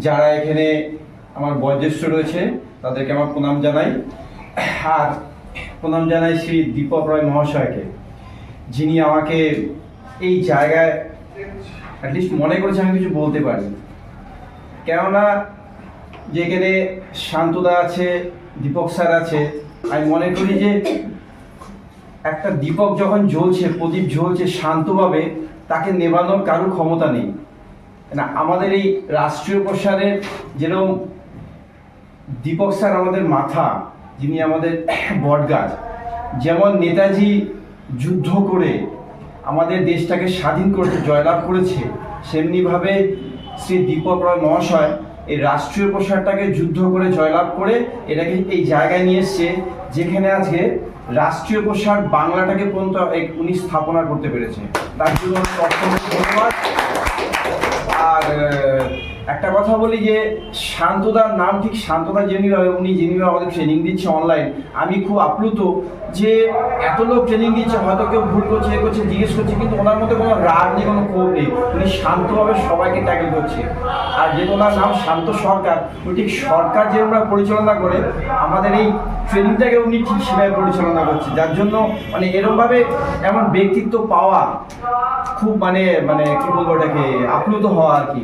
যারা এখানে আমার বয়োজ্যেষ্ঠ রয়েছে তাদেরকে আমার প্রণাম জানাই। আর প্রণাম জানাই শ্রী দীপক রায় মহাশয়কে, যিনি আমাকে এই জায়গায় অ্যাটলিস্ট মনে করেছে আমি কিছু বলতে পারি। কেননা যেখানে শান্তদা আছে, দীপক স্যার আছে, আমি মনে করি যে একটা দীপক যখন জ্বলছে, প্রদীপ জ্বলছে শান্তভাবে, তাকে নেভানোর কারো ক্ষমতা নেই না। আমাদের এই রাষ্ট্রীয় প্রসারের যেরকম দীপক স্যার আমাদের মাথা, যিনি আমাদের বটগাছ, যেমন নেতাজি যুদ্ধ করে আমাদের দেশটাকে স্বাধীন করতে জয়লাভ করেছে, সেমনিভাবে শ্রী দীপক রায় মহাশয় এই রাষ্ট্রীয় প্রসারটাকে যুদ্ধ করে জয়লাভ করে এটাকে এই জায়গায় নিয়ে এসছে যেখানে আজকে রাষ্ট্রীয় প্রসার বাংলাটাকে পর্যন্ত উনি স্থাপনা করতে পেরেছে। তার জন্য অসংখ্য ধন্যবাদ। আর একটা কথা বলি যে শান্তদার নাম ঠিক শান্তদা যেমনিভাবে উনি যেমনিভাবে আমাদের ট্রেনিং দিচ্ছে অনলাইন, আমি খুব আপ্লুত যে এত লোক ট্রেনিং দিচ্ছে, হয়তো কেউ ভুল করছে এ করছে জিজ্ঞেস করছে, কিন্তু ওনার মধ্যে কোনো রাগ নেই, কোনো ক্ষোভ নেই, উনি শান্তভাবে সবাইকে ট্যাকেল করছে। আর যেহেতু ওনার নাম শান্ত সরকার, উনি ঠিক সরকার যে আমরা পরিচালনা করে আমাদের এই ট্রেনিংটাকে উনি ঠিক সেভাবে পরিচালনা করছে, যার জন্য মানে এরকমভাবে এমন ব্যক্তিত্ব পাওয়া খুব মানে মানে কি বলবো ওটাকে আপ্লুত হওয়া আর কি।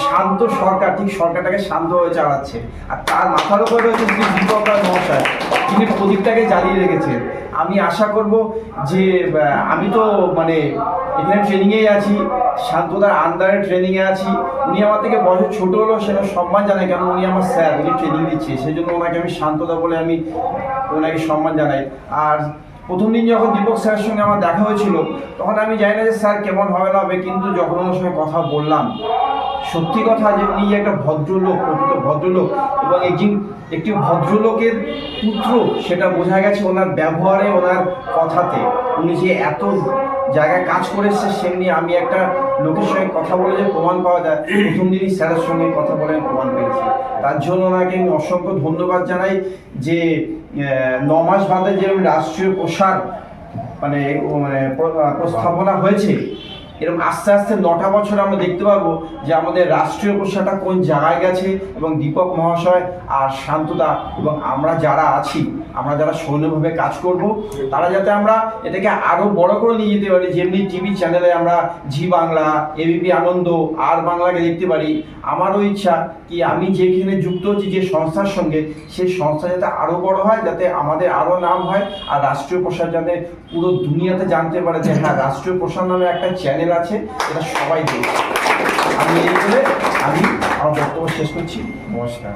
শান্ত সরকার ঠিক সরকারটাকে শান্তভাবে চালাচ্ছে, আর তার মাথার উপরে রয়েছে শ্রী দীপক রায় মহাশয়, যিনি প্রদীপটাকে জ্বালিয়ে রেখেছেন। আমি আশা করব যে আমি তো মানে এখানে ট্রেনিংয়েই আছি, শান্তদার আন্ডারে ট্রেনিংয়ে আছি, উনি আমার থেকে বয়স ছোট হলেও সেটা সম্মান জানাই, কারণ উনি আমার স্যার, উনি ট্রেনিং দিচ্ছে, সেই জন্য ওনাকে আমি শান্তদা বলে আমি ওনাকে সম্মান জানাই। আর প্রথম দিন যখন দীপক স্যারের সঙ্গে আমার দেখা হয়েছিল, তখন আমি জানি না যে স্যার কেমন হবে না হবে, কিন্তু যখন ওনার সঙ্গে কথা বললাম, সত্যি কথা যে উনি একটা ভদ্রলোক, প্রকৃত ভদ্রলোক, এবং একটি ভদ্রলোকের পুত্র সেটা বোঝা গেছে ওনার ব্যবহারে, ওনার কথাতে। উনি যে এত জায়গায় কাজ করে এসছে, সেমনি আমি একটা লোকের সঙ্গে কথা বলে যে প্রমাণ পাওয়া যায়, প্রথম দিনই স্যারের সঙ্গে কথা বলে প্রমাণ পেয়েছি। তার জন্য ওনাকে আমি অসংখ্য ধন্যবাদ জানাই যে 9 মাস বাদে যে রাষ্ট্রীয় প্রসার মানে প্রস্তাবনা হয়েছে, এরকম আস্তে আস্তে 9টা বছর আমরা দেখতে পাবো যে আমাদের রাষ্ট্রীয় প্রসারটা কোন জায়গায় গেছে, এবং দীপক মহাশয় আর শান্তদা এবং আমরা যারা আছি, আমরা যারা সৈন্যভাবে কাজ করব, তারা যাতে আমরা এটাকে আরও বড় করে নিয়ে যেতে পারি। যেমনি টিভি চ্যানেলে আমরা জি বাংলা, এবিপি আনন্দ, আর বাংলাকে দেখতে পারি, আমারও ইচ্ছা কি আমি যেখানে যুক্ত হচ্ছি যে সংস্থার সঙ্গে, সেই সংস্থা যাতে আরও বড় হয়, যাতে আমাদের আরও নাম হয়, আর রাষ্ট্রীয় প্রসার যাতে পুরো দুনিয়াতে জানতে পারে যে হ্যাঁ রাষ্ট্রীয় প্রসার নামে একটা চ্যানেল আছে, এটা সবাই দেখছে। আমি এই বলে আমি আমার বক্তব্য শেষ করছি। নমস্কার।